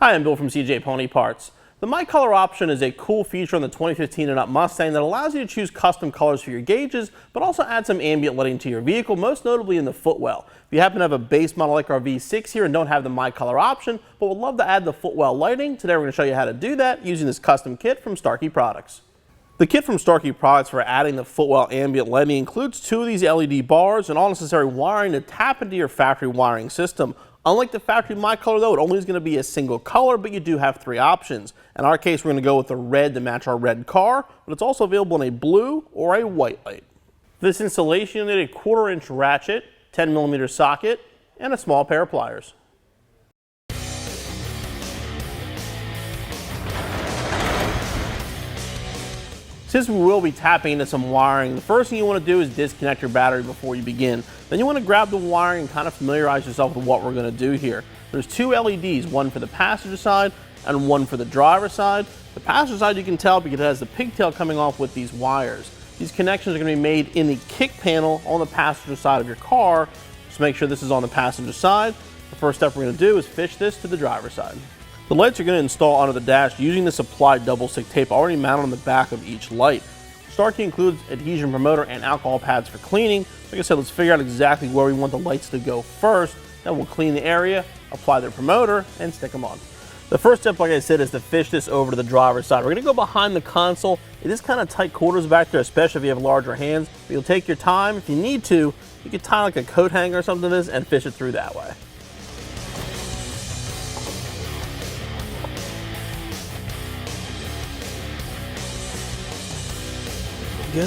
Hi, I'm Bill from CJ Pony Parts. The My Color option is a cool feature on the 2015 and up Mustang that allows you to choose custom colors for your gauges, but also add some ambient lighting to your vehicle, most notably in the Footwell. If you happen to have a base model like our V6 here and don't have the My Color option, but would love to add the Footwell lighting, today we're going to show you how to do that using this custom kit from Starkey Products. The kit from Starkey Products for adding the Footwell ambient lighting includes two of these LED bars and all necessary wiring to tap into your factory wiring system. Unlike the factory My Color though, it only is going to be a single color, but you do have three options. In our case, we're going to go with the red to match our red car, but it's also available in a blue or a white light. For this installation, you'll need a 1/4-inch ratchet, 10mm socket, and a small pair of pliers. Since we will be tapping into some wiring, the first thing you want to do is disconnect your battery before you begin. Then you want to grab the wiring and kind of familiarize yourself with what we're going to do here. There's two LEDs, one for the passenger side and one for the driver side. The passenger side you can tell because it has the pigtail coming off with these wires. These connections are going to be made in the kick panel on the passenger side of your car. So make sure this is on the passenger side. The first step we're going to do is fish this to the driver's side. The lights are going to install onto the dash using the supplied double stick tape already mounted on the back of each light. Starkey includes adhesion promoter and alcohol pads for cleaning. Like I said, let's figure out exactly where we want the lights to go first. Then we'll clean the area, apply the promoter, and stick them on. The first step, like I said, is to fish this over to the driver's side. We're going to go behind the console. It is kind of tight quarters back there, especially if you have larger hands. But you'll take your time. If you need to, you can tie like a coat hanger or something to this and fish it through that way. Go.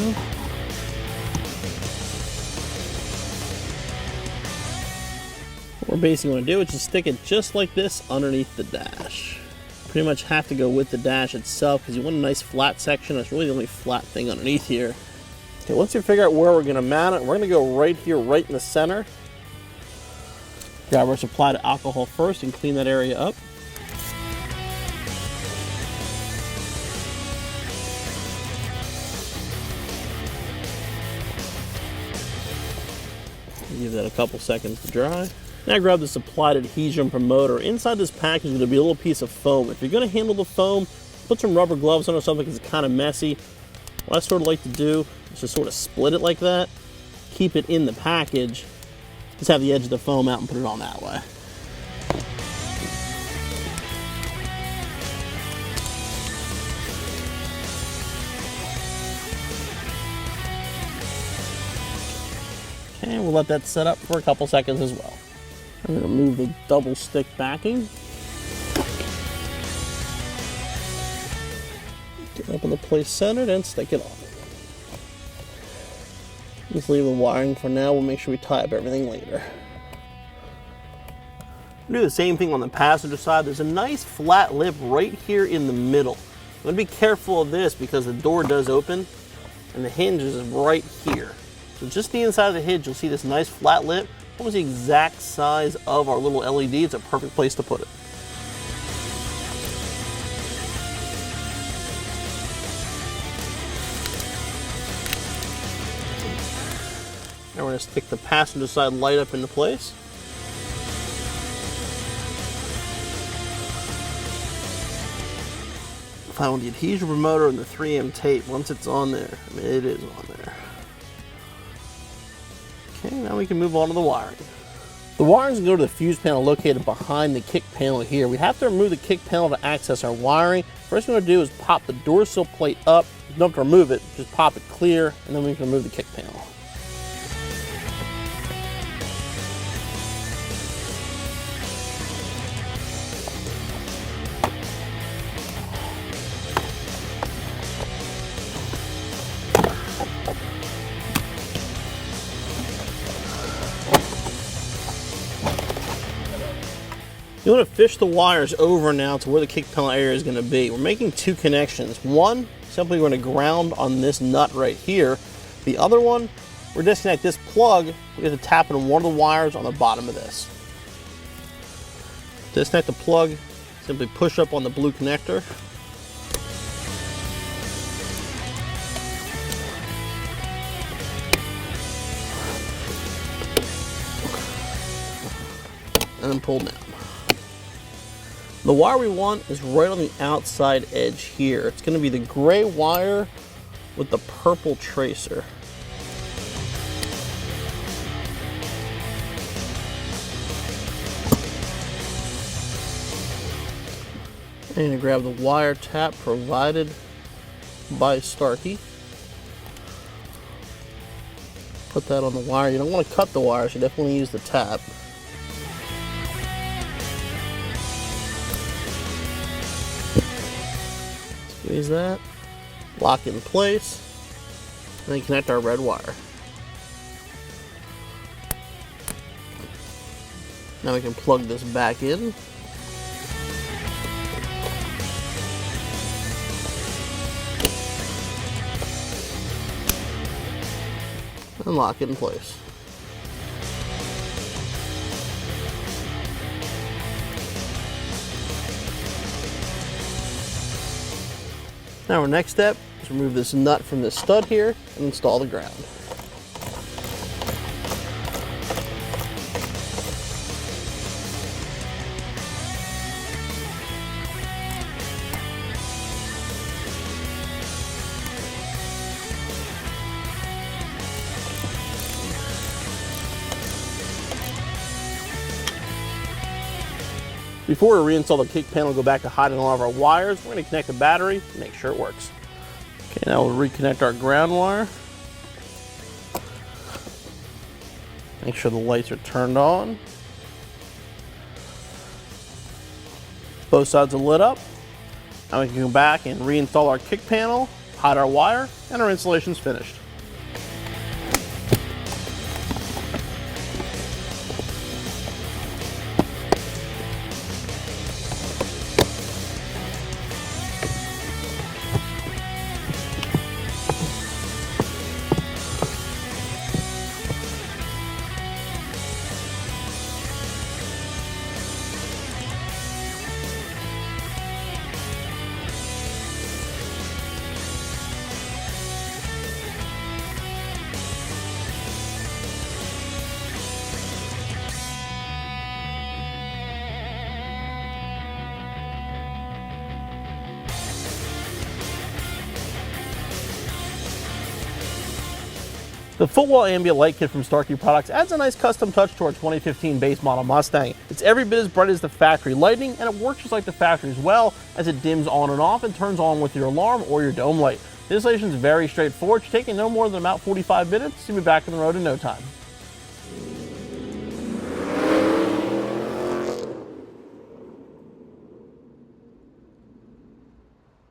What we're basically going to do is just stick it just like this underneath the dash. Pretty much have to go with the dash itself because you want a nice flat section. That's really the only flat thing underneath here. Okay, once you figure out where we're going to mount it, we're going to go right here, right in the center. Grab our supplied alcohol first and clean that area up. Give that a couple seconds to dry. Now grab the supplied adhesion promoter. Inside this package is going to be a little piece of foam. If you're going to handle the foam, put some rubber gloves on or something because it's kind of messy. What I sort of like to do is just sort of split it like that. Keep it in the package. Just have the edge of the foam out and put it on that way. And we'll let that set up for a couple seconds as well. I'm going to move the double stick backing. Get it up in the place centered and stick it on. Just leave the wiring for now. We'll make sure we tie up everything later. Do the same thing on the passenger side. There's a nice flat lip right here in the middle. I'm going to be careful of this because the door does open and the hinge is right here. So just the inside of the hinge, you'll see this nice flat lip. Almost the exact size of our little LED. It's a perfect place to put it. Now we're going to stick the passenger side light up into place. Find the adhesion promoter and the 3M tape. Once it's on there, I mean it is on there. Okay, now we can move on to the wiring. The wirings go to the fuse panel located behind the kick panel here. We have to remove the kick panel to access our wiring. First thing we're going to do is pop the door sill plate up. You don't have to remove it, just pop it clear, and then we can remove the kick panel. You want to fish the wires over now to where the kick panel area is going to be. We're making two connections. One, simply we're going to ground on this nut right here. The other one, we're disconnect this plug. We have to tap into one of the wires on the bottom of this. Disconnect the plug, simply push up on the blue connector. and then pull down. The wire we want is right on the outside edge here. It's going to be the gray wire with the purple tracer. I'm going to grab the wire tap provided by Starkey. Put that on the wire. You don't want to cut the wire, so you definitely use the tap. Squeeze that, lock it in place, and then connect our red wire. Now we can plug this back in. And lock it in place. Now our next step is remove this nut from this stud here and install the ground. Before we reinstall the kick panel, go back to hiding all of our wires. We're going to connect the battery to make sure it works. Okay, now we'll reconnect our ground wire. Make sure the lights are turned on. Both sides are lit up. Now we can go back and reinstall our kick panel, hide our wire, and our installation's finished. The Footwell ambient light kit from Starkey Products adds a nice custom touch to our 2015 base model Mustang. It's every bit as bright as the factory lighting, and it works just like the factory as well, as it dims on and off and turns on with your alarm or your dome light. The installation is very straightforward. It's taking no more than about 45 minutes. You'll be back on the road in no time.